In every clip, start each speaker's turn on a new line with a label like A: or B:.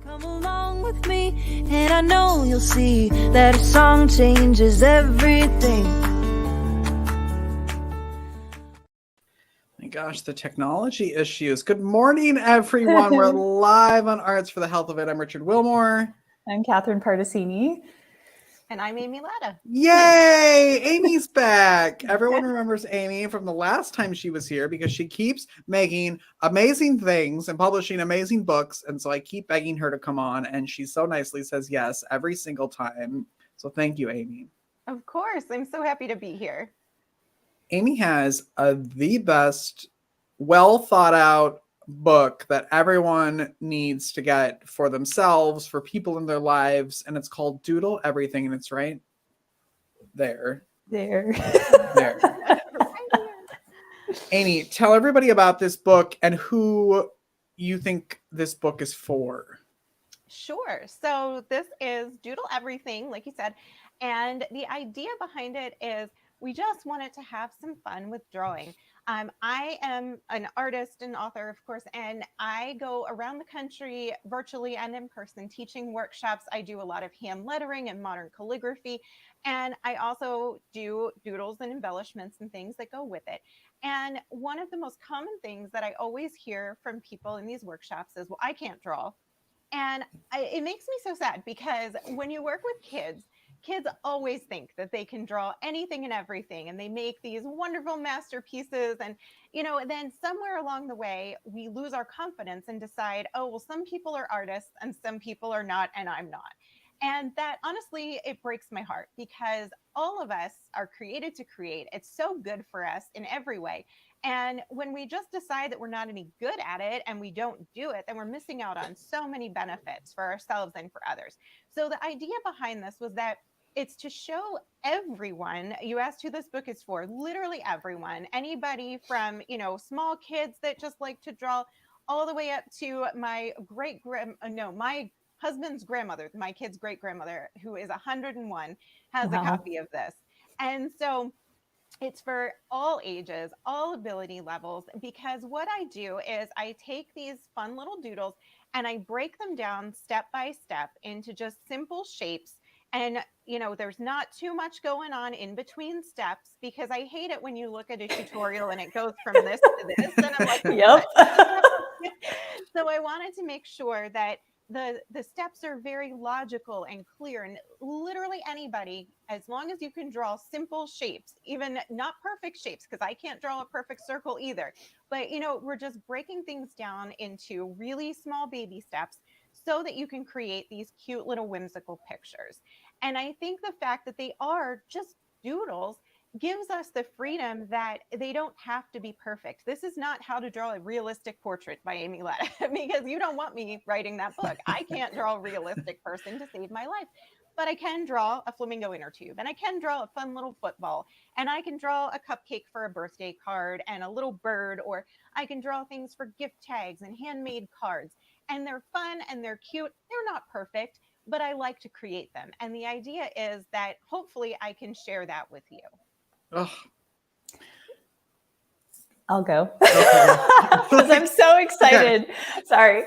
A: Come along with me, and I know you'll see that a song changes everything.
B: My gosh, the technology issues. Good morning, everyone. We're live on Arts for the Health of It. I'm Richard Wilmore.
C: I'm Catherine Pardesini.
D: And I'm Amy Latta.
B: Yay! Amy's back. Everyone remembers Amy from the last time she was here because she keeps making amazing things and publishing amazing books. And so I keep begging her to come on. And she so nicely says yes every single time. So thank you, Amy.
D: Of course. I'm so happy to be here.
B: Amy has the best, well thought out book that everyone needs to get for themselves, for people in their lives, and it's called Doodle Everything, and it's right there. Amy, tell everybody about this book and who you think this book is for.
D: Sure. So this is Doodle Everything, like you said, and the idea behind it is we just wanted to have some fun with drawing. I am an artist and author, of course, and I go around the country virtually and in person teaching workshops. I do a lot of hand lettering and modern calligraphy, and I also do doodles and embellishments and things that go with it. And one of the most common things that I always hear from people in these workshops is, well, I can't draw. And it makes me so sad because when you work with kids always think that they can draw anything and everything, and they make these wonderful masterpieces. And, then somewhere along the way, we lose our confidence and decide, oh, well, some people are artists and some people are not, and I'm not. And that honestly, it breaks my heart because all of us are created to create. It's so good for us in every way. And when we just decide that we're not any good at it and we don't do it, then we're missing out on so many benefits for ourselves and for others. So the idea behind this was that it's to show everyone. You asked who this book is for, literally everyone, anybody from, small kids that just like to draw all the way up to my my husband's grandmother, my kid's great grandmother, who is 101, has
C: Wow.
D: a copy of this. And so it's for all ages, all ability levels, because what I do is I take these fun little doodles and I break them down step by step into just simple shapes. And, there's not too much going on in between steps because I hate it when you look at a tutorial and it goes from this to this. And I'm like,
C: Yep.
D: So I wanted to make sure that the steps are very logical and clear, and literally anybody, as long as you can draw simple shapes, even not perfect shapes, because I can't draw a perfect circle either, but we're just breaking things down into really small baby steps so that you can create these cute little whimsical pictures. And I think the fact that they are just doodles gives us the freedom that they don't have to be perfect. This is not how to draw a realistic portrait by Amy Latta, because you don't want me writing that book. I can't draw a realistic person to save my life, but I can draw a flamingo inner tube, and I can draw a fun little football, and I can draw a cupcake for a birthday card and a little bird, or I can draw things for gift tags and handmade cards. And they're fun and they're cute. They're not perfect, but I like to create them. And the idea is that hopefully I can share that with you.
B: Oh.
C: I'll go because I'm so excited. Okay. Sorry.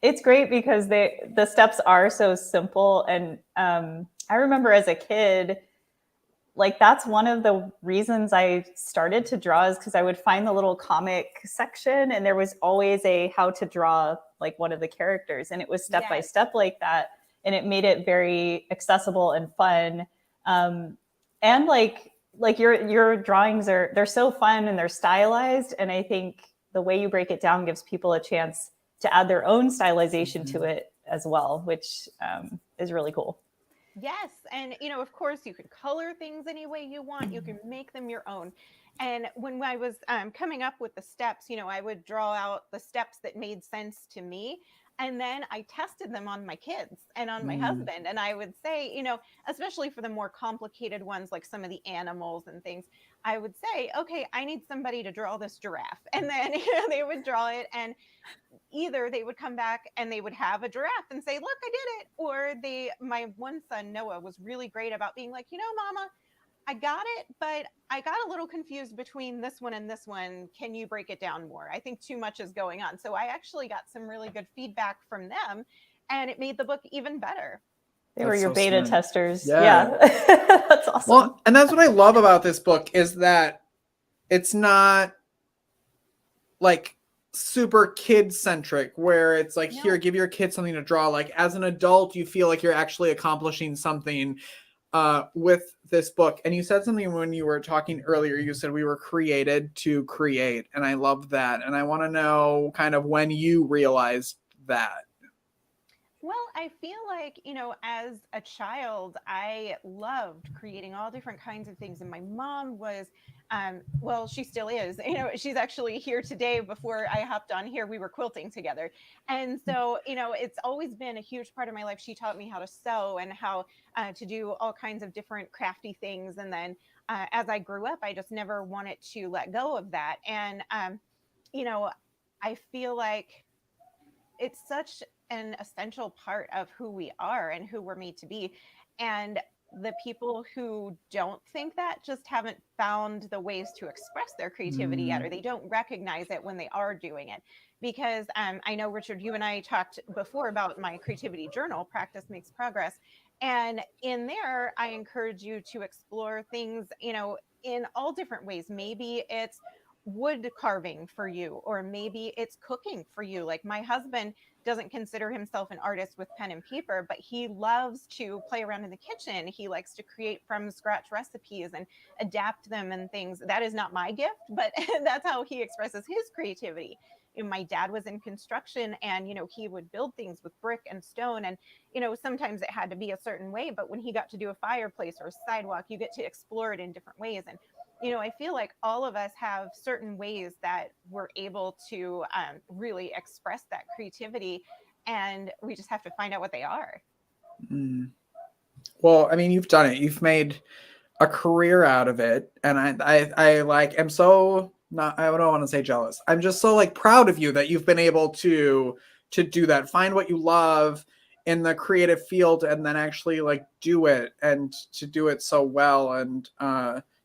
C: It's great because the steps are so simple. And I remember as a kid, like that's one of the reasons I started to draw is because I would find the little comic section and there was always a how to draw like one of the characters. And it was step by step like that. And it made it very accessible and fun. And like your drawings they're so fun and they're stylized. And I think the way you break it down gives people a chance to add their own stylization to it as well, which is really cool.
D: Yes. And, of course, you can color things any way you want. You can make them your own. And when I was coming up with the steps, I would draw out the steps that made sense to me. And then I tested them on my kids and on my husband. And I would say, especially for the more complicated ones, like some of the animals and things, I would say, okay, I need somebody to draw this giraffe. And then they would draw it. And either they would come back and they would have a giraffe and say, look, I did it. Or my one son, Noah, was really great about being like, Mama, I got it, but I got a little confused between this one and this one. Can you break it down more? I think too much is going on. So I actually got some really good feedback from them, and it made the book even better.
C: They were
B: That's
C: your
B: so
C: beta
B: smart.
C: testers.
B: Yeah.
C: Yeah. That's awesome.
B: Well, and that's what I love about this book is that it's not like super kid centric where it's like,
D: No.
B: here, give your kid something to draw. Like as an adult, you feel like you're actually accomplishing something with this book. And you said something when you were talking earlier. You said we were created to create, and I love that. And I want to know kind of when you realized that.
D: Well, I feel like, as a child, I loved creating all different kinds of things. And my mom was, well, she still is, she's actually here today. Before I hopped on here, we were quilting together. And so, it's always been a huge part of my life. She taught me how to sew and how to do all kinds of different crafty things. And then as I grew up, I just never wanted to let go of that. And, you know, I feel like it's such an essential part of who we are and who we're made to be. And the people who don't think that just haven't found the ways to express their creativity yet, or they don't recognize it when they are doing it. Because I know, Richard, you and I talked before about my creativity journal, Practice Makes Progress. And in there, I encourage you to explore things, in all different ways. Maybe it's wood carving for you, or maybe it's cooking for you. Like my husband doesn't consider himself an artist with pen and paper, but he loves to play around in the kitchen. He likes to create from scratch recipes and adapt them and things. That is not my gift, but that's how he expresses his creativity. My dad was in construction, and he would build things with brick and stone, and sometimes it had to be a certain way, but when he got to do a fireplace or a sidewalk, you get to explore it in different ways. And I feel like all of us have certain ways that we're able to really express that creativity, and we just have to find out what they are.
B: Well, I mean, you've done it. You've made a career out of it, and I like am so not. I don't want to say jealous. I'm just so like proud of you that you've been able to do that. Find what you love in the creative field, and then actually like do it, and to do it so well, and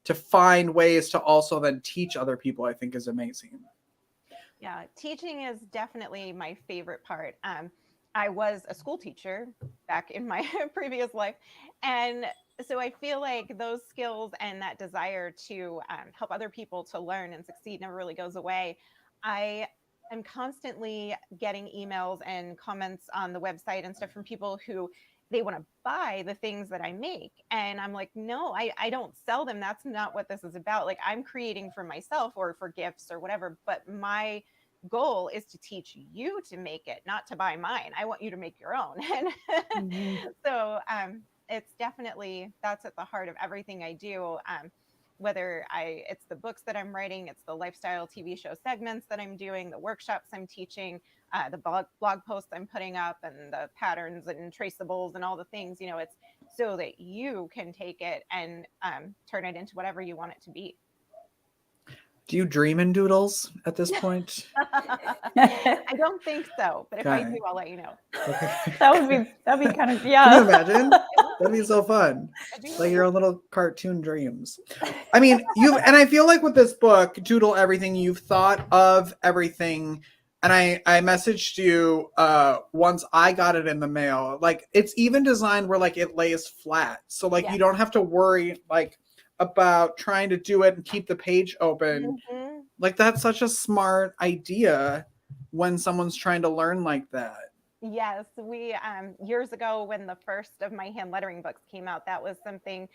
B: to find ways to also then teach other people, I think is amazing.
D: Yeah, teaching is definitely my favorite part. I was a school teacher back in my previous life. And so I feel like those skills and that desire to help other people to learn and succeed never really goes away. I am constantly getting emails and comments on the website and stuff from people who they want to buy the things that I make. And I'm like, no, I don't sell them. That's not what this is about. Like I'm creating for myself or for gifts or whatever, but my goal is to teach you to make it, not to buy mine. I want you to make your own. And so it's definitely, that's at the heart of everything I do. Whether it's the books that I'm writing, it's the lifestyle TV show segments that I'm doing, the workshops I'm teaching, the blog posts I'm putting up, and the patterns and traceables and all the things, it's so that you can take it and turn it into whatever you want it to be.
B: Do you dream in doodles at this point?
D: I don't think so, but if I
B: Okay.
D: do, I'll let you know.
B: Okay.
C: That'd be kind of,
B: Can you
C: yeah.
B: imagine? That'd be so fun. Like your own little cartoon dreams. I mean, and I feel like with this book, Doodle Everything, you've thought of everything. And I messaged you once I got it in the mail. Like it's even designed where like it lays flat. So like you don't have to worry like about trying to do it and keep the page open.
D: Mm-hmm.
B: Like that's such a smart idea when someone's trying to learn like that.
D: Yes, we years ago when the first of my hand lettering books came out, that was something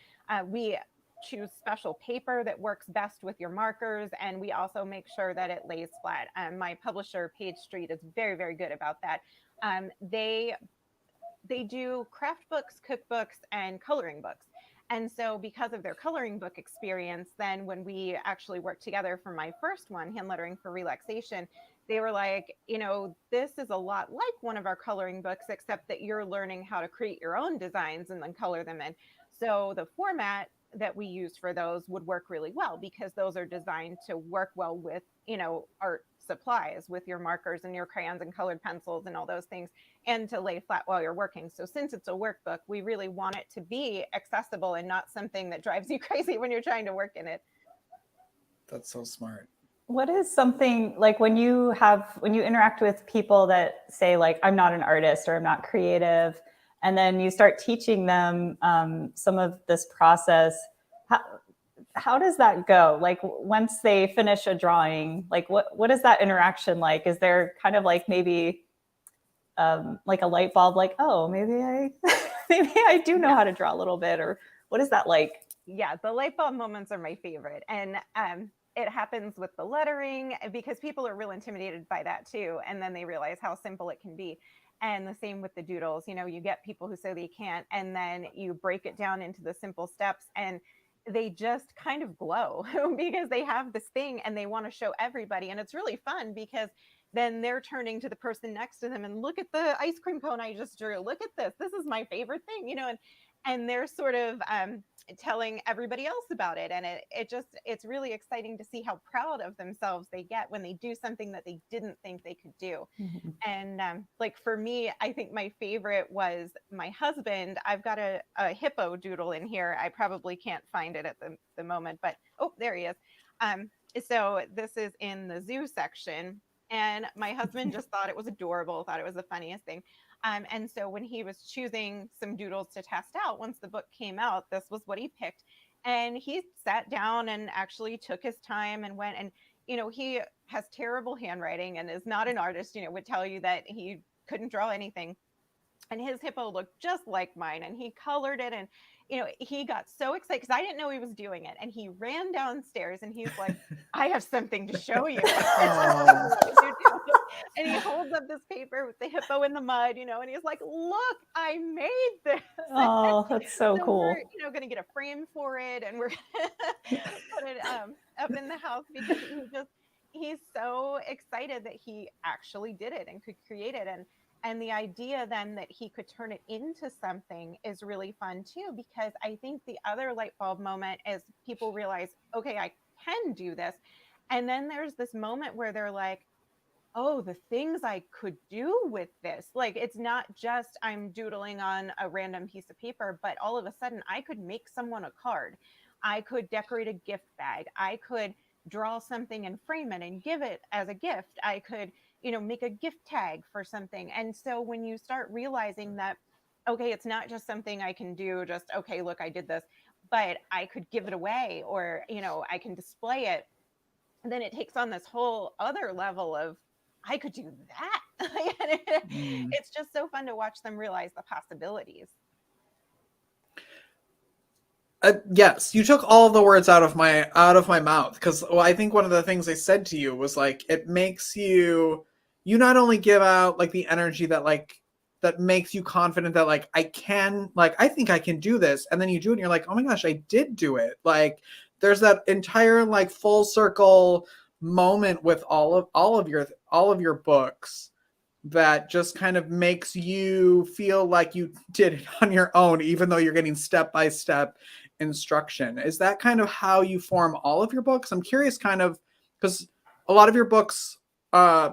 D: we choose special paper that works best with your markers, and we also make sure that it lays flat. My publisher, Page Street, is very, very good about that. They do craft books, cookbooks, and coloring books. And so because of their coloring book experience, then when we actually worked together for my first one, Hand Lettering for Relaxation, they were like, this is a lot like one of our coloring books, except that you're learning how to create your own designs and then color them in. So the format that we use for those would work really well because those are designed to work well with, art supplies with your markers and your crayons and colored pencils and all those things, and to lay flat while you're working. So since it's a workbook, we really want it to be accessible and not something that drives you crazy when you're trying to work in it.
B: That's so smart.
C: What is something like when you interact with people that say like, I'm not an artist or I'm not creative, and then you start teaching them some of this process, how does that go? Like once they finish a drawing, like what is that interaction like? Is there kind of like maybe like a light bulb, like, oh, maybe I maybe I do know how to draw a little bit, or what is that like?
D: Yeah, the light bulb moments are my favorite. And it happens with the lettering because people are real intimidated by that too. And then they realize how simple it can be. And the same with the doodles. You know, you get people who say they can't, and then you break it down into the simple steps, and they just kind of glow because they have this thing and they want to show everybody. And it's really fun because then they're turning to the person next to them and look at the ice cream cone I just drew. Look at this. This is my favorite thing, you know, and they're sort of telling everybody else about it. And it's really exciting to see how proud of themselves they get when they do something that they didn't think they could do.
C: Mm-hmm.
D: And like for me, I think my favorite was my husband. I've got a hippo doodle in here. I probably can't find it at the moment, but oh, there he is. So this is in the zoo section. And my husband just thought it was adorable, thought it was the funniest thing. And so when he was choosing some doodles to test out, once the book came out, this was what he picked. And he sat down and actually took his time and went, and, you know, he has terrible handwriting and is not an artist, you know, would tell you that he couldn't draw anything. And his hippo looked just like mine, and he colored it. And, you know, he got so excited because I didn't know he was doing it. And he ran downstairs and he's like, I have something to show you.
B: Oh.
D: And he holds up this paper with the hippo in the mud, you know, and he's like, look, I made this.
C: Oh, that's so cool.
D: We're, you know, going to get a frame for it, and we're put it up in the house because he's so excited that he actually did it and could create it. And the idea then that he could turn it into something is really fun too, because I think the other light bulb moment is people realize, okay, I can do this. And then there's this moment where they're like, oh, the things I could do with this. Like, it's not just I'm doodling on a random piece of paper, but all of a sudden I could make someone a card. I could decorate a gift bag. I could draw something and frame it and give it as a gift. I could, you know, make a gift tag for something. And so when you start realizing that, okay, it's not just something I can do, just, okay, look, I did this, but I could give it away, or, you know, I can display it. And then it takes on this whole other level of, I could do that. It's just so fun to watch them realize the possibilities.
B: Yes, you took all of the words out of my mouth, because I think one of the things I said to you was like, it makes you not only give out like the energy that makes you confident that like I think I can do this, and then you do it and you're like, oh my gosh, I did do it. Like there's that entire like full circle moment with all of your books that just kind of makes you feel like you did it on your own, even though you're getting step-by-step instruction. Is that kind of how you form all of your books? I'm curious, kind of, because a lot of your books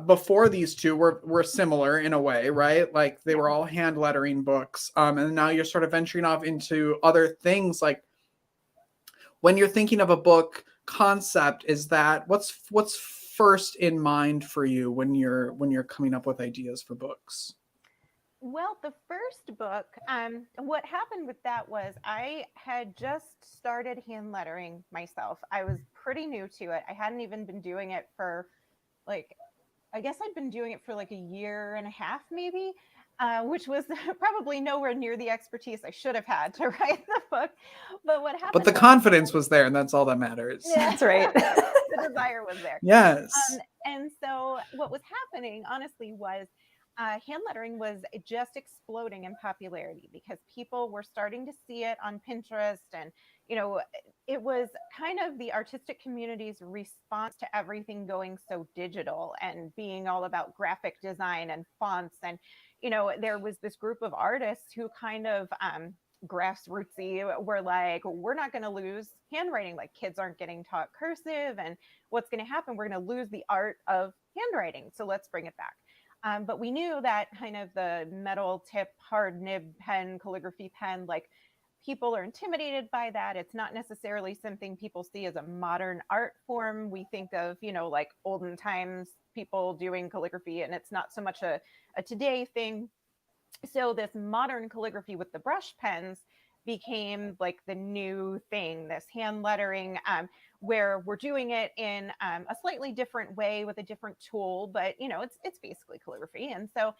B: before these two were similar in a way, right? Like they were all hand lettering books, and now you're sort of venturing off into other things. Like when you're thinking of a book concept, is that what's first in mind for you when you're coming up with ideas for books?
D: Well, the first book, what happened with that was I had just started hand lettering myself. I was pretty new to it. I hadn't even been doing it for like, I guess I'd been doing it for like a year and a half, maybe, which was probably nowhere near the expertise I should have had to write the book. But what happened?
B: But the confidence was there, and that's all that matters.
D: Yeah,
C: That's right.
D: the desire was there.
B: Yes.
D: And so what was happening, honestly, was hand lettering was just exploding in popularity because people were starting to see it on Pinterest. And, you know, it was kind of the artistic community's response to everything going so digital and being all about graphic design and fonts. And, you know, there was this group of artists who kind of grassrootsy. We're like, we're not going to lose handwriting. Like kids aren't getting taught cursive, and what's going to happen? We're going to lose the art of handwriting. So let's bring it back. But we knew that kind of the metal tip, hard nib pen, calligraphy pen, like people are intimidated by that. It's not necessarily something people see as a modern art form. We think of, like olden times people doing calligraphy, and it's not so much a today thing. So this modern calligraphy with the brush pens became like the new thing, this hand lettering, where we're doing it in a slightly different way with a different tool, but it's basically calligraphy. And so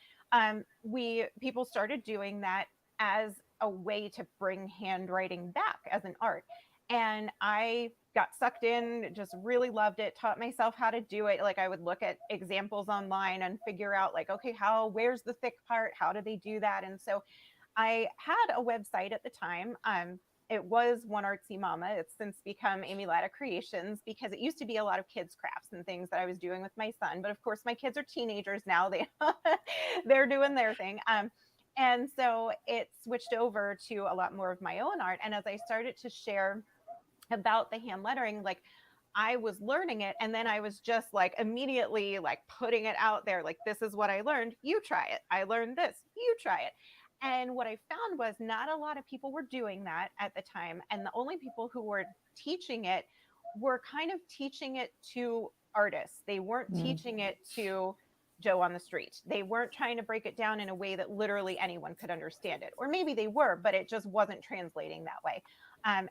D: people started doing that as a way to bring handwriting back as an art. And I got sucked in, just really loved it, taught myself how to do it. Like I would look at examples online and figure out like, okay, where's the thick part? How do they do that? And so I had a website at the time. It was One Artsy Mama. It's since become Amy Latta Creations, because it used to be a lot of kids crafts and things that I was doing with my son. But of course, my kids are teenagers now. They're doing their thing. And so it switched over to a lot more of my own art. And as I started to share about the hand lettering, like I was learning it, and then I was just like immediately like putting it out there, like, this is what I learned, you try it. I learned this, you try it. And what I found was not a lot of people were doing that at the time, and the only people who were teaching it were kind of teaching it to artists. They weren't teaching it to Joe on the street. They weren't trying to break it down in a way that literally anyone could understand it. Or maybe they were, but it just wasn't translating that way.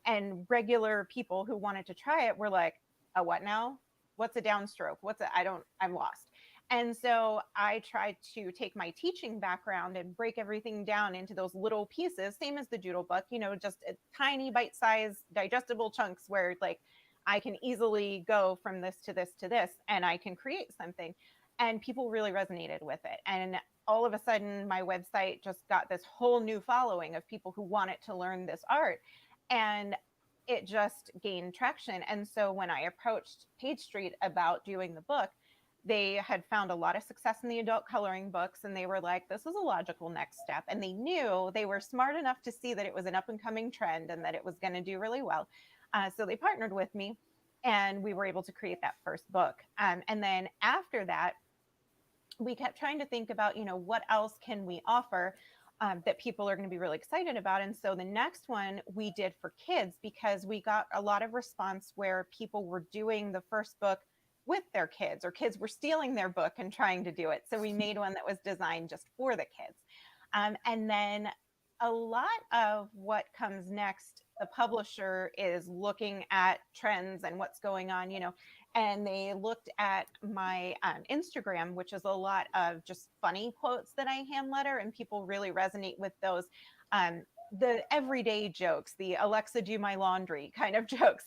D: And regular people who wanted to try it were like, a what now? What's a downstroke? I'm lost. And so I tried to take my teaching background and break everything down into those little pieces, same as the Doodle book, just a tiny bite-sized digestible chunks where like I can easily go from this to this to this, and I can create something. And people really resonated with it. And all of a sudden, my website just got this whole new following of people who wanted to learn this art. And it just gained traction. And so when I approached Page Street about doing the book, they had found a lot of success in the adult coloring books. And they were like, this is a logical next step. And they were smart enough to see that it was an up and coming trend and that it was going to do really well. So they partnered with me, and we were able to create that first book. And then after that, we kept trying to think about, what else can we offer that people are going to be really excited about. And so the next one we did for kids, because we got a lot of response where people were doing the first book with their kids, or kids were stealing their book and trying to do it. So we made one that was designed just for the kids. And then a lot of what comes next, the publisher is looking at trends and what's going on, and they looked at my Instagram, which is a lot of just funny quotes that I hand letter, and people really resonate with those. The everyday jokes, the Alexa, do my laundry kind of jokes,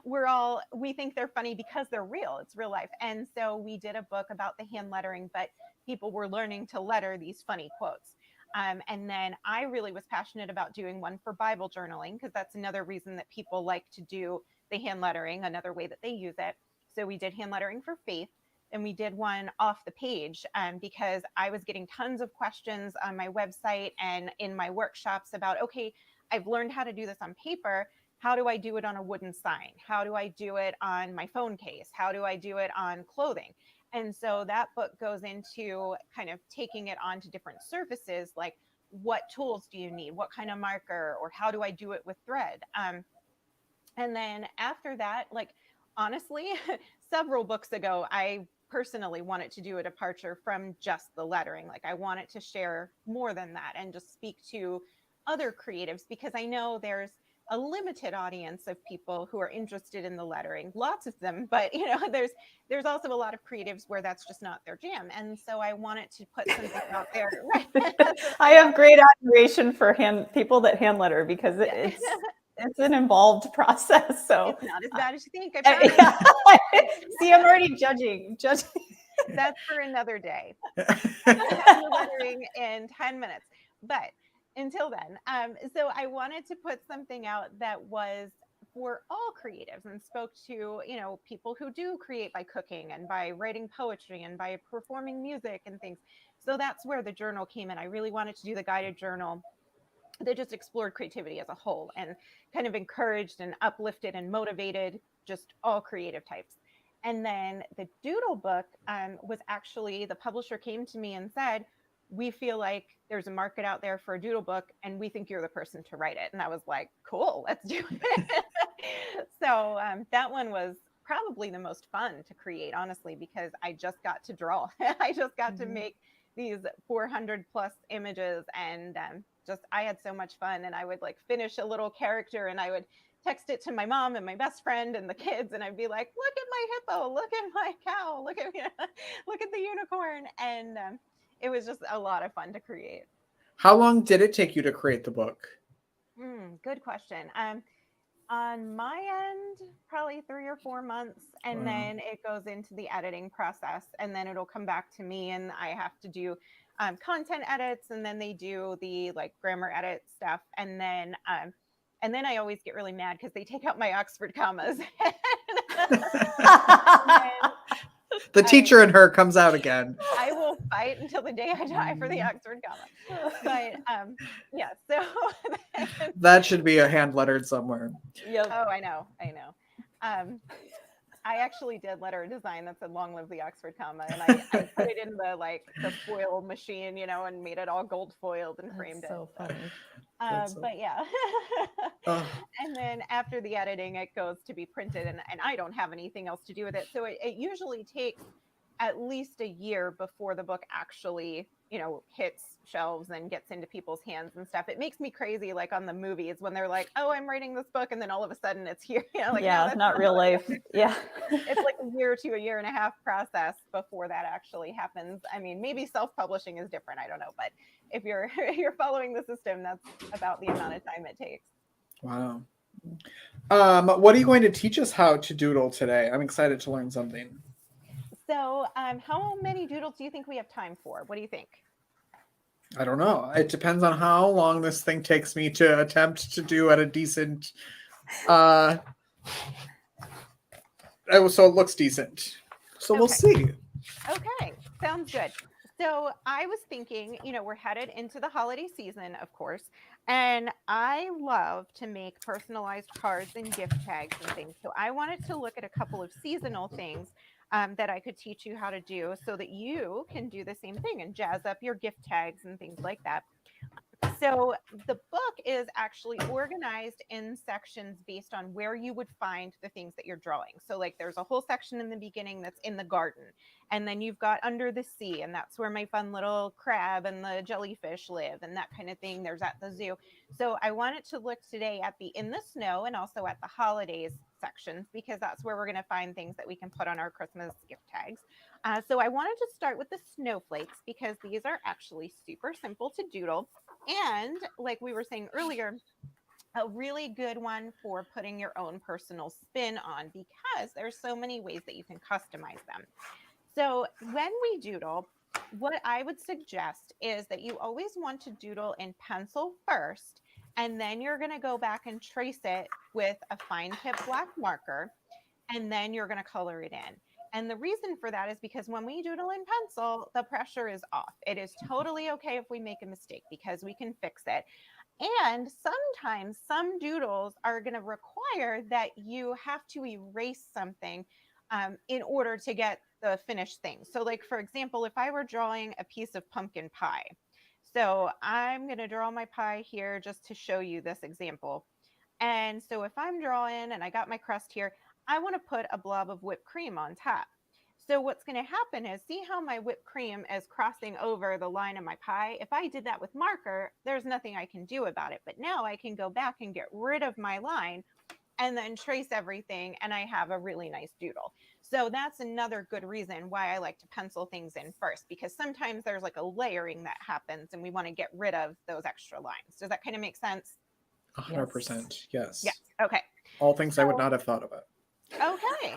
D: where we think they're funny because they're real. It's real life. And so we did a book about the hand lettering, but people were learning to letter these funny quotes. And then I really was passionate about doing one for Bible journaling, because that's another reason that people like to do the hand lettering, another way that they use it. So we did hand lettering for faith, and we did one off the page because I was getting tons of questions on my website and in my workshops about, okay, I've learned how to do this on paper. How do I do it on a wooden sign? How do I do it on my phone case? How do I do it on clothing? And so that book goes into kind of taking it onto different surfaces, like what tools do you need? What kind of marker? Or how do I do it with thread? And then after that, like, honestly, several books ago, I personally wanted to do a departure from just the lettering. Like, I wanted to share more than that and just speak to other creatives, because I know there's a limited audience of people who are interested in the lettering, lots of them, but there's also a lot of creatives where that's just not their jam. And so I wanted to put something out there.
C: I have great admiration for people that hand letter, because it's an involved process. So
D: it's not as bad as you think. I
C: promise. See, I'm already judging.
D: That's for another day. Have your lettering in 10 minutes. But until then, so I wanted to put something out that was for all creatives and spoke to, people who do create by cooking and by writing poetry and by performing music and things. So that's where the journal came in. I really wanted to do the guided journal that just explored creativity as a whole and kind of encouraged and uplifted and motivated just all creative types. And then the Doodle book was actually, the publisher came to me and said, we feel like there's a market out there for a Doodle book and we think you're the person to write it. And I was like, cool, let's do it. So that one was probably the most fun to create, honestly, because I just got to draw. I just got to make these 400 plus images, and just I had so much fun. And I would like finish a little character and I would text it to my mom and my best friend and the kids, and I'd be like, look at my hippo, look at my cow, look at look at the unicorn. And it was just a lot of fun to create.
B: How long did it take you to create the book?
D: Good question. On my end, probably 3 or 4 months, and then it goes into the editing process, and then it'll come back to me, and I have to do content edits, and then they do the like grammar edit stuff, and then I always get really mad because they take out my Oxford commas.
B: The teacher in her comes out again.
D: I will fight until the day I die for the Oxford comma. But yeah, so
B: that should be a hand lettered somewhere.
C: Yep.
D: Oh, I know. I actually did letter design that said "Long live the Oxford comma," and I put it in the foil machine, and made it all gold foiled and framed it.
C: So funny.
D: But yeah. And then after the editing, it goes to be printed, and I don't have anything else to do with it. So it usually takes at least a year before the book actually, hits shelves and gets into people's hands and stuff. It makes me crazy, like on the movies when they're like, "Oh, I'm writing this book," and then all of a sudden it's here. Like,
C: yeah,
D: no,
C: not real life. Yeah.
D: It's like a year to a year and a half process before that actually happens. I mean, maybe self-publishing is different. I don't know, but if you're following the system, that's about the amount of time it takes.
B: Wow. What are you going to teach us how to doodle today? I'm excited to learn something.
D: So, how many doodles do you think we have time for? What do you think?
B: I don't know. It depends on how long this thing takes me to attempt to do at a decent. So it looks decent. So we'll see.
D: Okay, sounds good. So I was thinking, we're headed into the holiday season, of course, and I love to make personalized cards and gift tags and things. So I wanted to look at a couple of seasonal things that I could teach you how to do so that you can do the same thing and jazz up your gift tags and things like that. So the book is actually organized in sections based on where you would find the things that you're drawing. So like there's a whole section in the beginning that's in the garden, and then you've got under the sea, and that's where my fun little crab and the jellyfish live and that kind of thing. There's at the zoo. So I wanted to look today at the in the snow and also at the holidays sections, because that's where we're going to find things that we can put on our Christmas gift tags. So I wanted to start with the snowflakes because these are actually super simple to doodle. And like we were saying earlier, a really good one for putting your own personal spin on, because there's so many ways that you can customize them. So when we doodle, what I would suggest is that you always want to doodle in pencil first, and then you're going to go back and trace it with a fine tip black marker, and then you're going to color it in. And the reason for that is because when we doodle in pencil, the pressure is off. It is totally okay if we make a mistake because we can fix it. And sometimes some doodles are going to require that you have to erase something in order to get the finished thing. So like, for example, if I were drawing a piece of pumpkin pie, so I'm going to draw my pie here just to show you this example. And so if I'm drawing and I got my crust here, I want to put a blob of whipped cream on top. So what's going to happen is, see how my whipped cream is crossing over the line of my pie? If I did that with marker, there's nothing I can do about it. But now I can go back and get rid of my line and then trace everything, and I have a really nice doodle. So that's another good reason why I like to pencil things in first, because sometimes there's like a layering that happens and we want to get rid of those extra lines. Does that kind of make sense?
B: 100%. Yes.
D: Yes. Okay.
B: All things I would not have thought about.
D: Okay.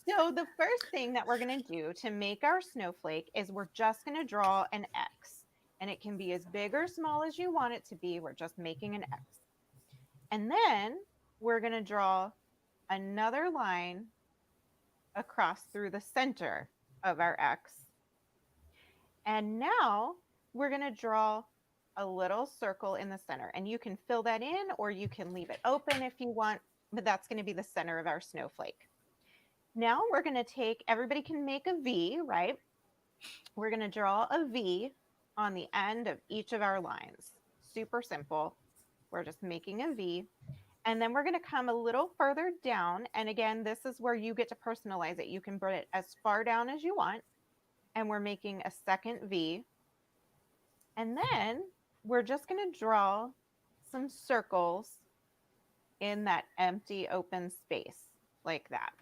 D: So the first thing that we're going to do to make our snowflake is we're just going to draw an X. And it can be as big or small as you want it to be. We're just making an X. And then we're going to draw another line across through the center of our X. And now we're going to draw a little circle in the center, and you can fill that in or you can leave it open if you want, but that's going to be the center of our snowflake. Now we're going to take, everybody can make a V, right? We're going to draw a V on the end of each of our lines. Super simple. We're just making a V. And then we're going to come a little further down. And again, this is where you get to personalize it. You can put it as far down as you want. And we're making a second V. And then we're just going to draw some circles in that empty open space like that.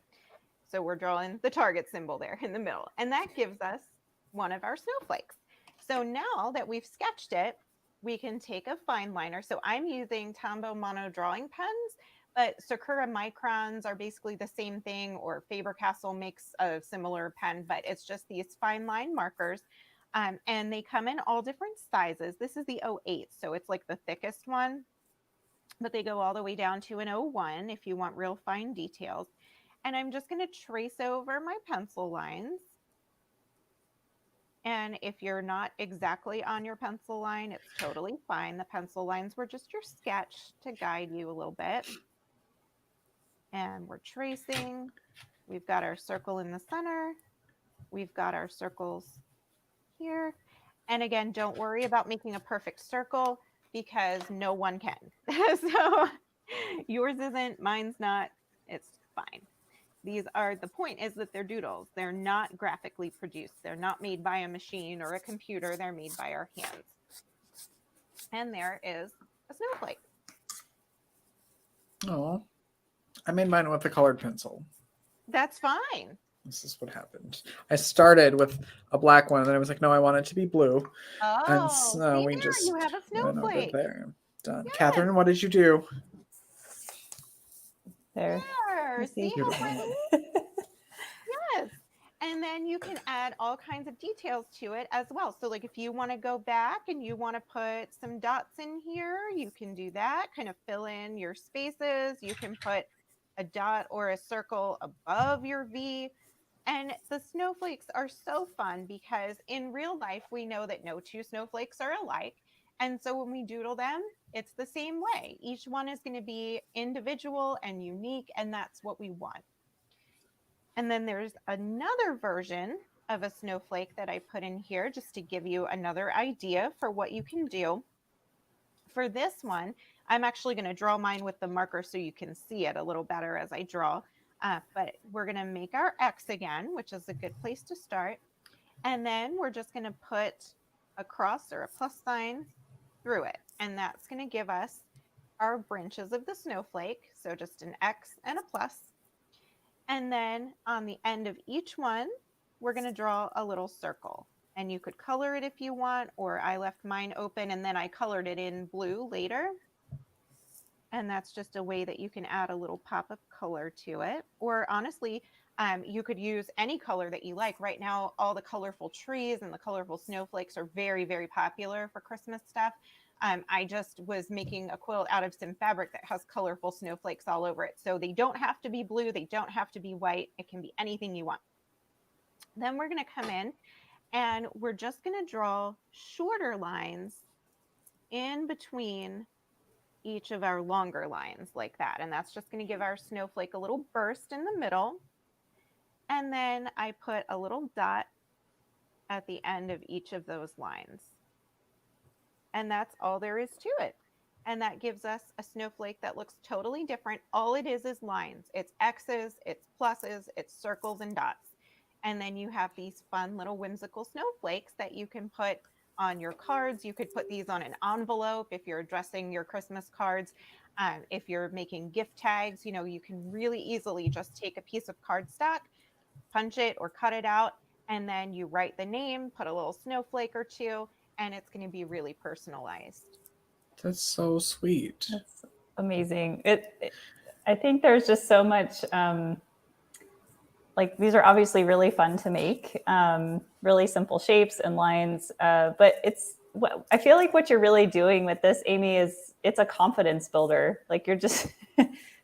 D: So we're drawing the target symbol there in the middle. And that gives us one of our snowflakes. So now that we've sketched it, we can take a fine liner. So I'm using Tombow Mono drawing pens, but Sakura microns are basically the same thing, or Faber-Castell makes a similar pen, but it's just these fine line markers. And they come in all different sizes. This is the 08, so it's like the thickest one, but they go all the way down to an 01 if you want real fine details. And I'm just going to trace over my pencil lines. And if you're not exactly on your pencil line, it's totally fine. The pencil lines were just your sketch to guide you a little bit. And we're tracing. We've got our circle in the center. We've got our circles here. And again, don't worry about making a perfect circle because no one can. So yours isn't, mine's not, it's fine. These are, the point is that they're doodles. They're not graphically produced. They're not made by a machine or a computer. They're made by our hands. And there is a snowflake.
B: Oh, I made mine with a colored pencil.
D: That's fine.
B: This is what happened. I started with a black one, and then I was like, no, I want it to be blue.
D: Oh,
B: And so we
D: there,
B: just
D: you have a
B: went over
D: snowflake.
B: there. Done.
D: Yes.
B: Catherine, what did you do?
C: There.
D: There, see how pretty? Yes. And then you can add all kinds of details to it as well. So like if you want to go back and you want to put some dots in here, you can do that, kind of fill in your spaces. You can put a dot or a circle above your V. And the snowflakes are so fun because in real life, we know that no two snowflakes are alike. And so when we doodle them, it's the same way. Each one is going to be individual and unique, and that's what we want. And then there's another version of a snowflake that I put in here just to give you another idea for what you can do. For this one, I'm actually going to draw mine with the marker so you can see it a little better as I draw. But we're going to make our X again, which is a good place to start. And then we're just going to put a cross or a plus sign through it. And that's going to give us our branches of the snowflake. So just an X and a plus. And then on the end of each one, we're going to draw a little circle. And you could color it if you want, or I left mine open and then I colored it in blue later. And that's just a way that you can add a little pop of color to it. Or honestly, you could use any color that you like. Right now, all the colorful trees and the colorful snowflakes are very, very popular for Christmas stuff. I just was making a quilt out of some fabric that has colorful snowflakes all over it. So they don't have to be blue. They don't have to be white. It can be anything you want. Then we're going to come in and we're just going to draw shorter lines in between each of our longer lines like that. And that's just going to give our snowflake a little burst in the middle. And then I put a little dot at the end of each of those lines. And that's all there is to it. And that gives us a snowflake that looks totally different. All it is lines. It's X's, it's pluses, it's circles and dots. And then you have these fun little whimsical snowflakes that you can put on your cards. You could put these on an envelope if you're addressing your Christmas cards. If you're making gift tags, you know, you can really easily just take a piece of cardstock, punch it or cut it out, and then you write the name, put a little snowflake or two, and it's going to be really personalized.
B: That's so sweet.
C: That's amazing. I think there's just so much, like these are obviously really fun to make, really simple shapes and lines. But I feel like what you're really doing with this, Amy, is it's a confidence builder. Like you're just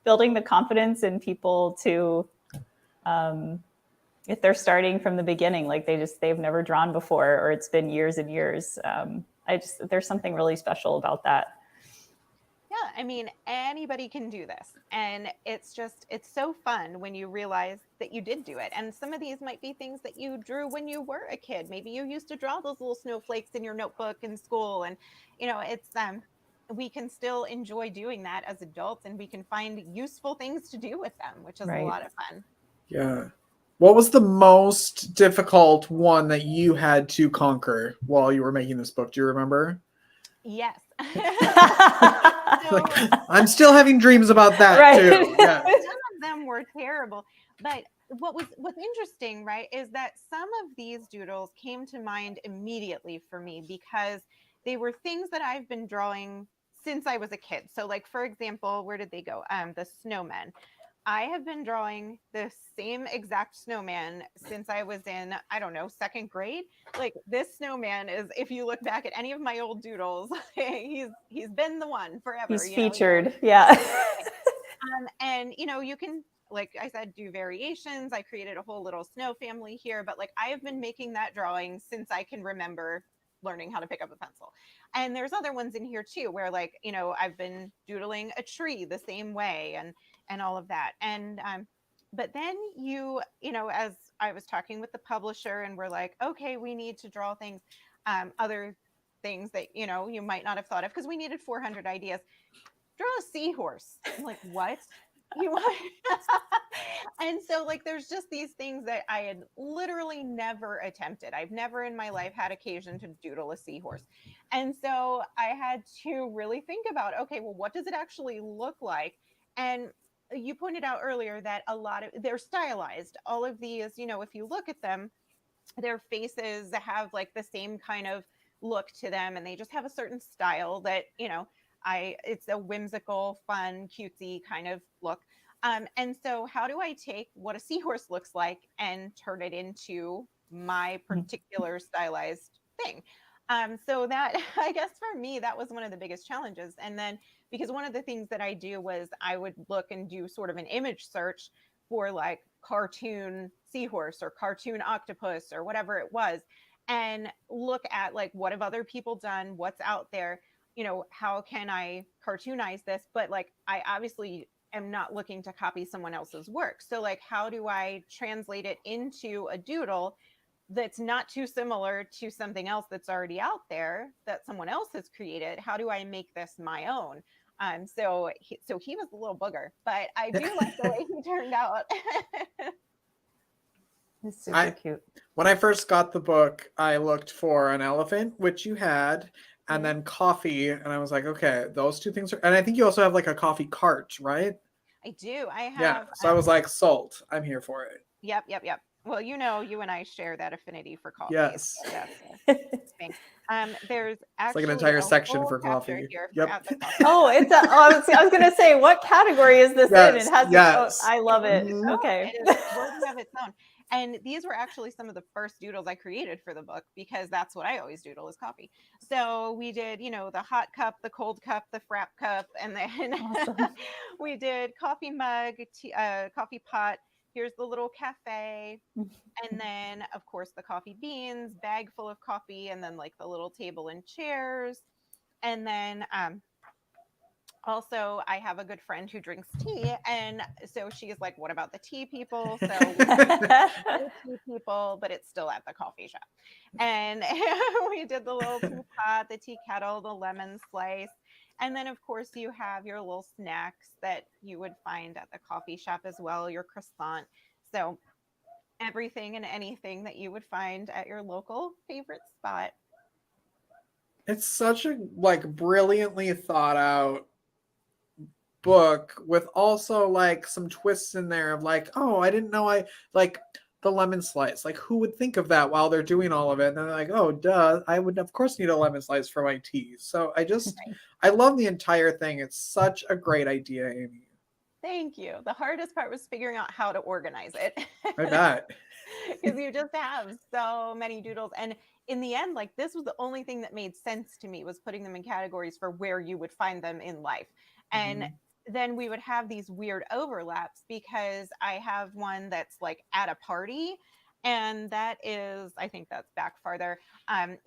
C: building the confidence in people to, if they're starting from the beginning, like they've never drawn before, or it's been years and years. There's something really special about that.
D: Yeah, I mean, anybody can do this. And it's so fun when you realize that you did do it. And some of these might be things that you drew when you were a kid. Maybe you used to draw those little snowflakes in your notebook in school. And, it's, we can still enjoy doing that as adults, and we can find useful things to do with them, which is a lot of fun.
B: Yeah. What was the most difficult one that you had to conquer while you were making this book? Do you remember?
D: Yes.
B: I'm still having dreams about that too. Yes.
D: None of them were terrible, but what's interesting, right, is that some of these doodles came to mind immediately for me because they were things that I've been drawing since I was a kid. So, like, for example, where did they go? The snowmen. I have been drawing the same exact snowman since I was in, I don't know, second grade. Like, this snowman is, if you look back at any of my old doodles, he's been the one forever.
C: He's featured. Yeah.
D: And you can, like I said, do variations. I created a whole little snow family here, but like I have been making that drawing since I can remember learning how to pick up a pencil. And there's other ones in here too, where like, I've been doodling a tree the same way and all of that. And but then as I was talking with the publisher and we're like, okay, we need to draw things, other things that you might not have thought of, because we needed 400 ideas. Draw a seahorse. I'm like, what? You want? And so like there's just these things that I had literally never attempted. I've never in my life had occasion to doodle a seahorse. And so I had to really think about, okay, well, what does it actually look like? And you pointed out earlier that a lot of they're stylized. All of these, if you look at them, their faces have like the same kind of look to them, and they just have a certain style that, it's a whimsical, fun, cutesy kind of look. And so how do I take what a seahorse looks like and turn it into my particular stylized thing? So that, I guess for me, that was one of the biggest challenges. And then because one of the things that I do was I would look and do sort of an image search for like cartoon seahorse or cartoon octopus or whatever it was, and look at like, what have other people done? What's out there? How can I cartoonize this? But like, I obviously am not looking to copy someone else's work. So like, how do I translate it into a doodle that's not too similar to something else that's already out there that someone else has created? How do I make this my own? So he was a little booger, but I do like the way he turned out.
C: It's super cute.
B: When I first got the book, I looked for an elephant, which you had, and then coffee, and I was like, okay, those two things are, and I think you also have like a coffee cart, right?
D: I do. I have.
B: Yeah. So I was like, sold. I'm here for it.
D: Yep. Well, you and I share that affinity for coffee.
B: Yes.
D: So that's thing. There's actually
B: like an entire
D: a
B: section
D: whole
B: for
D: chapter
B: coffee.
D: here
B: Yep.
D: for the coffee.
C: Oh, I was going to say, what category is this in? It has.
B: Yes.
C: I love it.
B: Mhm.
C: Okay.
D: It is worthy of its own. And these were actually some of the first doodles I created for the book, because that's what I always doodle is coffee. So we did, the hot cup, the cold cup, the frap cup, and then
C: Awesome.
D: we did coffee mug, coffee pot. Here's the little cafe. And then, of course, the coffee beans, bag full of coffee, and then like the little table and chairs. And then also, I have a good friend who drinks tea, and so she's like, what about the tea people? So the tea people, but it's still at the coffee shop. And we did the little teapot, the tea kettle, the lemon slice. And then, of course, you have your little snacks that you would find at the coffee shop as well, your croissant. So everything and anything that you would find at your local favorite spot.
B: It's such a like brilliantly thought out book with also like some twists in there of like, oh, I didn't know I like the lemon slice. Like, who would think of that while they're doing all of it? And they're like, oh, duh, I would of course need a lemon slice for my tea. So I love the entire thing. It's such a great idea, Amy.
D: Thank you. The hardest part was figuring out how to organize it.
B: I bet.
D: Because you just have so many doodles. And in the end, like, this was the only thing that made sense to me, was putting them in categories for where you would find them in life. And then we would have these weird overlaps, because I have one that's like at a party, and that is, I think that's back farther, and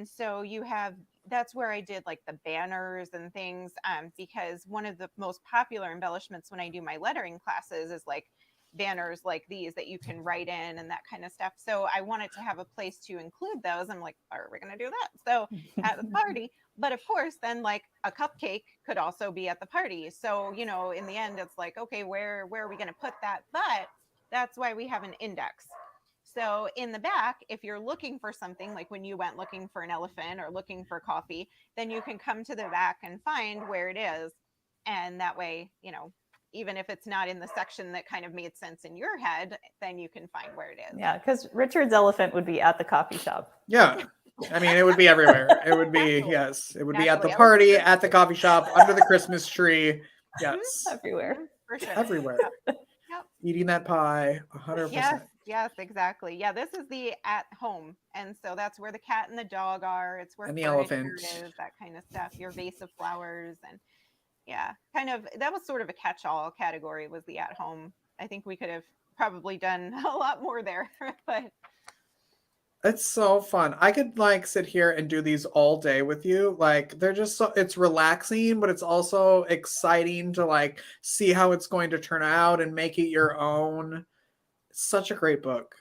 D: so you have that's where I did like the banners and things, because one of the most popular embellishments when I do my lettering classes is like banners like these that you can write in and that kind of stuff. So I wanted to have a place to include those. I'm like, are we going to do that? So at the party, but of course, then like a cupcake could also be at the party. So, you know, in the end, it's like, okay, where are we going to put that? But that's why we have an index. So in the back, if you're looking for something, like when you went looking for an elephant or looking for coffee, then you can come to the back and find where it is. And that way, you know, even if it's not in the section that kind of made sense in your head, then you can find where it is.
C: Yeah, because Richard's elephant would be at the coffee shop.
B: Yeah. I mean, it would be everywhere. It would be,
D: Naturally.
B: yes, it would be at the
D: Naturally.
B: party, at the coffee shop, under the Christmas tree. Yes.
C: Everywhere.
D: For sure.
B: Everywhere.
D: Yep.
B: Eating that pie, 100%.
D: Yes, exactly. Yeah, this is the at home. And so that's where the cat and the dog are. It's where
B: And the
D: furniture
B: elephant.
D: is, that kind of stuff, your vase of flowers. And yeah, kind of, that was sort of a catch-all category, was the at home. I think we could have probably done a lot more there, but
B: It's so fun. I could like sit here and do these all day with you. Like they're just so, it's relaxing, but it's also exciting to like see how it's going to turn out and make it your own. It's such a great book.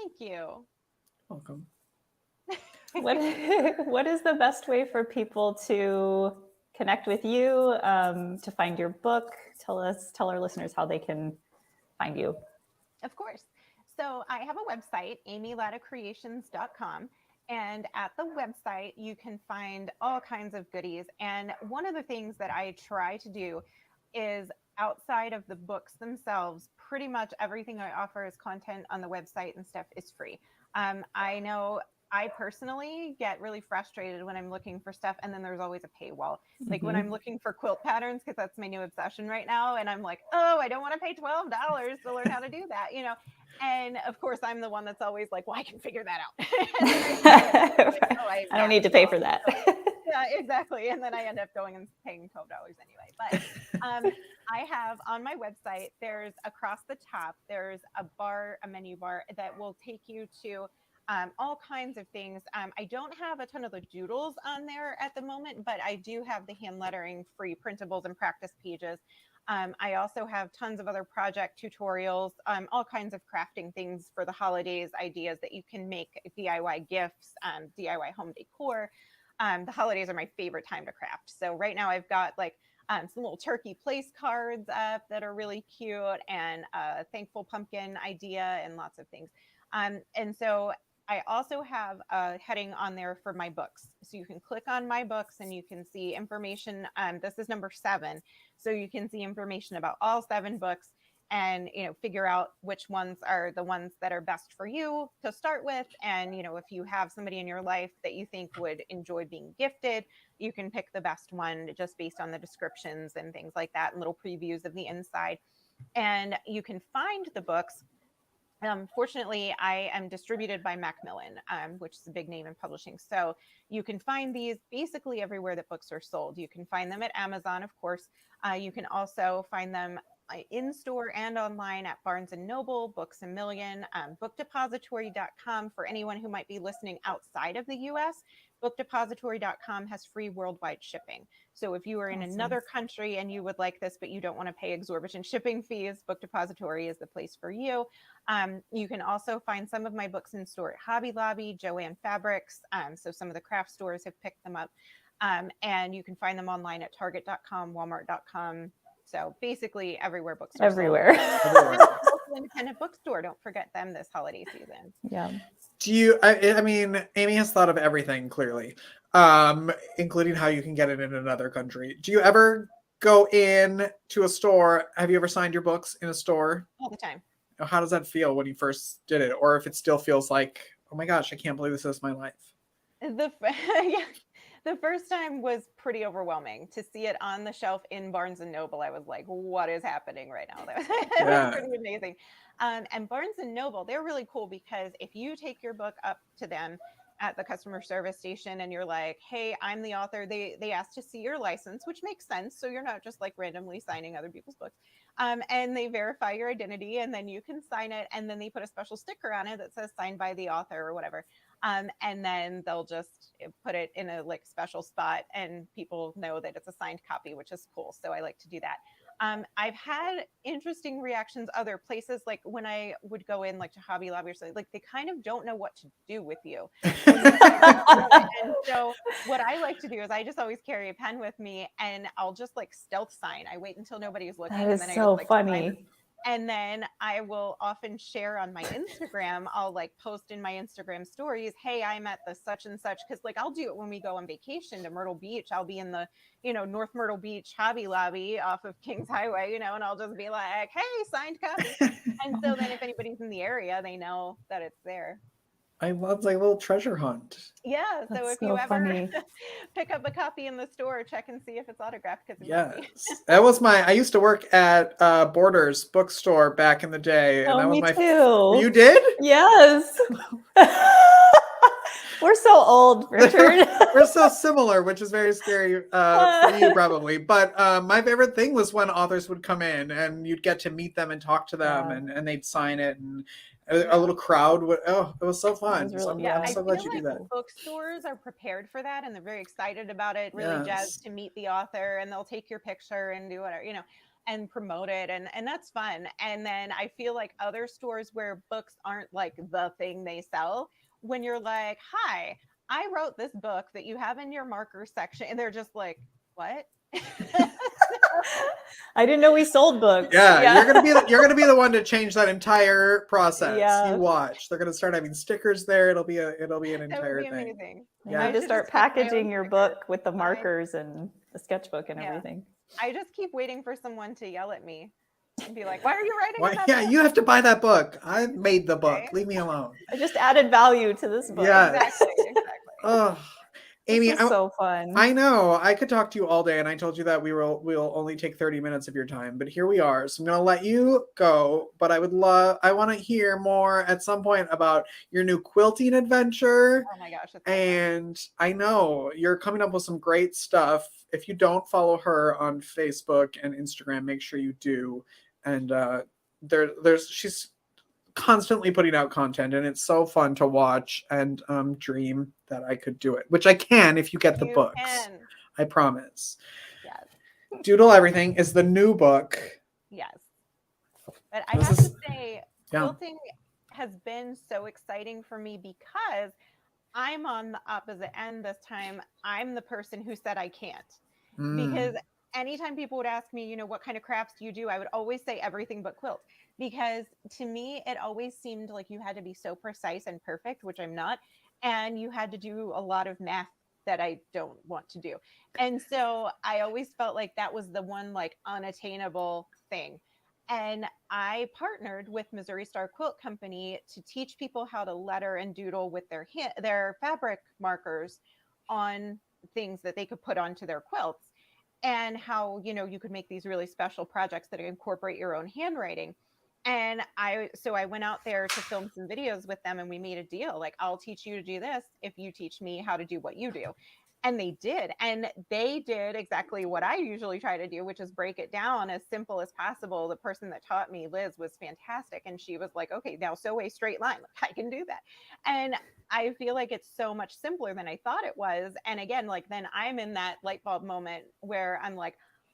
D: thank you.
B: Welcome.
C: What is the best way for people to connect with you, to find your book? Tell our listeners how they can find you.
D: Of course. So I have a website, amylattacreations.com. And at the website, you can find all kinds of goodies. And one of the things that I try to do is, outside of the books themselves, pretty much everything I offer as content on the website and stuff is free. I know I personally get really frustrated when I'm looking for stuff and then there's always a paywall. Like when I'm looking for quilt patterns, because that's my new obsession right now. And I'm like, oh, I don't want to pay $12 to learn how to do that, you know? And of course, I'm the one that's always like, well, I can figure that out. Like, oh,
C: I don't need to pay for that.
D: Yeah, exactly. And then I end up going and paying $12 anyway. But I have on my website, there's across the top, there's a menu bar that will take you to all kinds of things. I don't have a ton of the doodles on there at the moment, but I do have the hand lettering free printables and practice pages. I also have tons of other project tutorials, all kinds of crafting things for the holidays, ideas that you can make, DIY gifts, DIY home decor. The holidays are my favorite time to craft. So right now I've got like some little turkey place cards up that are really cute, and a thankful pumpkin idea, and lots of things. And so I also have a heading on there for my books. So you can click on my books and you can see information. This is number 7. So you can see information about all 7 books and, you know, figure out which ones are the ones that are best for you to start with. And, you know, if you have somebody in your life that you think would enjoy being gifted, you can pick the best one just based on the descriptions and things like that, and little previews of the inside. And you can find the books. Fortunately, I am distributed by Macmillan, which is a big name in publishing. So you can find these basically everywhere that books are sold. You can find them at Amazon, of course. You can also find them in store and online at Barnes & Noble, Books A Million, bookdepository.com for anyone who might be listening outside of the US. Bookdepository.com has free worldwide shipping. So if you are in another country and you would like this, but you don't want to pay exorbitant shipping fees, Book Depository is the place for you. You can also find some of my books in store at Hobby Lobby, Joann Fabrics. So some of the craft stores have picked them up. And you can find them online at Target.com, Walmart.com. So basically everywhere books are
C: everywhere.
D: Local independent bookstore. Don't forget them this holiday season.
C: Yeah.
B: Do you, I mean, Amy has thought of everything clearly, including how you can get it in another country. Do you ever go in to a store? Have you ever signed your books in a store?
D: All the time.
B: How does that feel when you first did it? Or if it still feels like, oh my gosh, I can't believe this is my life.
D: The first time was pretty overwhelming. To see it on the shelf in Barnes & Noble, I was like, what is happening right now? That was pretty amazing. And Barnes & Noble, they're really cool because if you take your book up to them at the customer service station and you're like, hey, I'm the author, they ask to see your license, which makes sense. So you're not just like randomly signing other people's books. And they verify your identity and then you can sign it. And then they put a special sticker on it that says signed by the author or whatever. And then they'll just put it in a like special spot, and people know that it's a signed copy, which is cool. So I like to do that. I've had interesting reactions other places, like when I would go in like to Hobby Lobby or something, like they kind of don't know what to do with you. And so what I like to do is I just always carry a pen with me, and I'll just like stealth sign. I wait until nobody's looking,
C: That
D: and
C: is
D: then I
C: so
D: just like sign.
C: funny.
D: And then I will often share on my Instagram. I'll like post in my Instagram stories, hey, I'm at the such and such. Cause like I'll do it when we go on vacation to Myrtle Beach. I'll be in the, North Myrtle Beach Hobby Lobby off of Kings Highway, and I'll just be like, hey, signed copy. And so then if anybody's in the area, they know that it's there.
B: I love like a little treasure hunt.
D: Yeah. So
C: That's
D: if
C: so
D: you ever
C: funny.
D: pick up a copy in the store, check and see if it's autographed, because it might be.
B: Yes, that was I used to work at Borders bookstore back in the day, and
C: Oh,
B: that was
C: me
B: my.
C: too.
B: You did?
C: Yes. We're so old, Richard.
B: We're so similar, which is very scary for you probably. But my favorite thing was when authors would come in and you'd get to meet them and talk to them,
C: Yeah.
B: and they'd sign it, and a little crowd would. Oh, it was so fun.
C: was really
D: Yeah,
B: I'm
D: I
B: so glad
D: feel
B: you do
D: like
B: that.
D: bookstores are prepared for that, and they're very excited about it, really
B: Yes.
D: jazzed to meet the author, and they'll take your picture and do whatever, and promote it, and that's fun. And then I feel like other stores where books aren't like the thing they sell, when you're like, hi, I wrote this book that you have in your marker section, and they're just like, what?
C: I didn't know we sold books.
B: Yeah, you're gonna be the one to change that entire process.
C: Yeah.
B: You watch. They're gonna start having stickers there. It'll be an
D: That would
B: entire
D: be
B: thing.
D: amazing.
C: You
B: Yeah.
C: need to
D: should
C: start
D: just make my own
C: packaging your
D: stickers.
C: book with the
D: Fine.
C: markers and the sketchbook and
D: Yeah.
C: everything.
D: I just keep waiting for someone to yell at me and be like, why are you writing
B: Why,
D: about
B: yeah,
D: that?
B: you have to buy that book. I made the book.
D: Okay.
B: Leave me alone.
C: I just added value to this book.
B: Yes.
D: Exactly.
B: Oh,
C: This
B: Amy,
C: was so fun.
B: I know I could talk to you all day, and I told you that we'll only take 30 minutes of your time, but here we are. So I'm gonna let you go, but I want to hear more at some point about your new quilting adventure.
D: Oh my gosh. It's so fun.
B: And I know you're coming up with some great stuff. If you don't follow her on Facebook and Instagram, make sure you do. And she's constantly putting out content, and it's so fun to watch and dream that I could do it, which I can if you get the
D: You
B: books.
D: can.
B: I promise.
D: Yes.
B: Doodle Everything is the new book.
D: Yes. But I
B: This
D: have
B: is-
D: to say,
B: yeah.
D: quilting has been so exciting for me because I'm on the opposite end this time. I'm the person who said I can't. Because anytime people would ask me, what kind of crafts do you do? I would always say everything but quilt. Because to me, it always seemed like you had to be so precise and perfect, which I'm not. And you had to do a lot of math that I don't want to do. And so I always felt like that was the one like unattainable thing. And I partnered with Missouri Star Quilt Company to teach people how to letter and doodle with their fabric markers on things that they could put onto their quilts, and how you could make these really special projects that incorporate your own handwriting. And I went out there to film some videos with them, and we made a deal, like, I'll teach you to do this if you teach me how to do what you do. And they did. And they did exactly what I usually try to do, which is break it down as simple as possible. The person that taught me, Liz, was fantastic. And she was like, okay, now sew a straight line. Like, I can do that. And I feel like it's so much simpler than I thought it was. And again, like, then I'm in that light bulb moment where I'm like,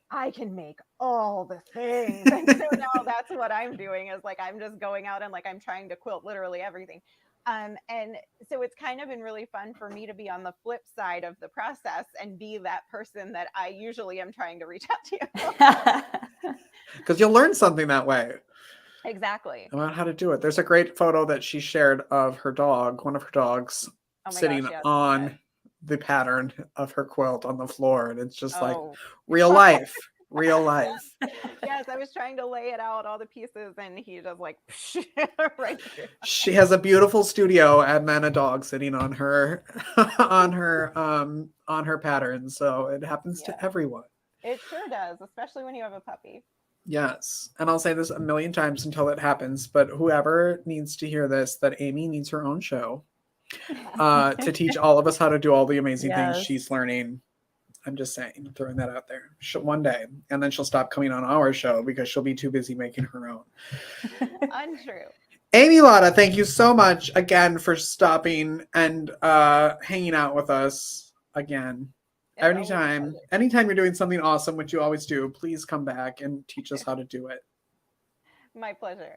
D: I can make all the things. And so now that's what I'm doing, is like, I'm just going out and like, I'm trying to quilt literally everything. And so it's kind of been really fun for me to be on the flip side of the process and be that person that I usually am trying to reach out to.
B: Because you'll learn something that way.
D: Exactly.
B: About how to do it. There's a great photo that she shared of her dog, one of her dogs, sitting
D: gosh, yes,
B: on
D: yes.
B: the pattern of her quilt on the floor. And it's just like
D: Oh.
B: real life. Real life.
D: Yes, I was trying to lay it out, all the pieces, and he just like right there.
B: She has a beautiful studio and then a dog sitting on her on her pattern. So it happens to everyone.
D: It sure does, especially when you have a puppy.
B: Yes. And I'll say this a million times until it happens, but whoever needs to hear this, that Amy needs her own show to teach all of us how to do all the amazing things she's learning. I'm just saying, throwing that out there. One day, and then she'll stop coming on our show because she'll be too busy making her own.
D: Untrue.
B: Amy Latta, thank you so much again for stopping and hanging out with us again.
D: It's always a
B: Anytime
D: pleasure.
B: you're doing something awesome, which you always do, please come back and teach us how to do it.
D: My pleasure.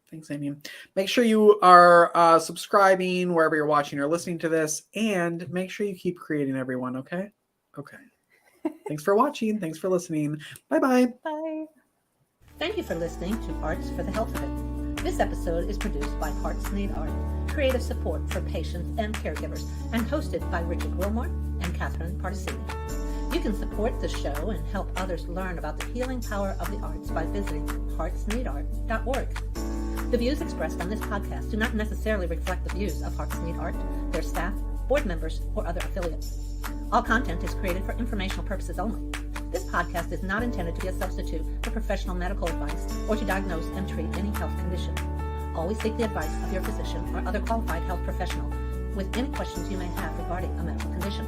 B: Thanks, Amy. Make sure you are subscribing wherever you're watching or listening to this, and make sure you keep creating, everyone, okay? Okay. Thanks for watching. Thanks for listening. Bye-bye.
C: Bye.
E: Thank you for listening to Arts for the Health of It. This episode is produced by Hearts Need Art, creative support for patients and caregivers, and hosted by Richard Wilmore and Catherine Particini. You can support the show and help others learn about the healing power of the arts by visiting heartsneedart.org. The views expressed on this podcast do not necessarily reflect the views of Hearts Need Art, their staff, board members, or other affiliates. All content is created for informational purposes only. This podcast is not intended to be a substitute for professional medical advice or to diagnose and treat any health condition. Always seek the advice of your physician or other qualified health professional with any questions you may have regarding a medical condition.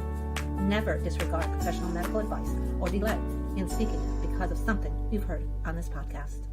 E: Never disregard professional medical advice or delay in seeking it because of something you've heard on this podcast.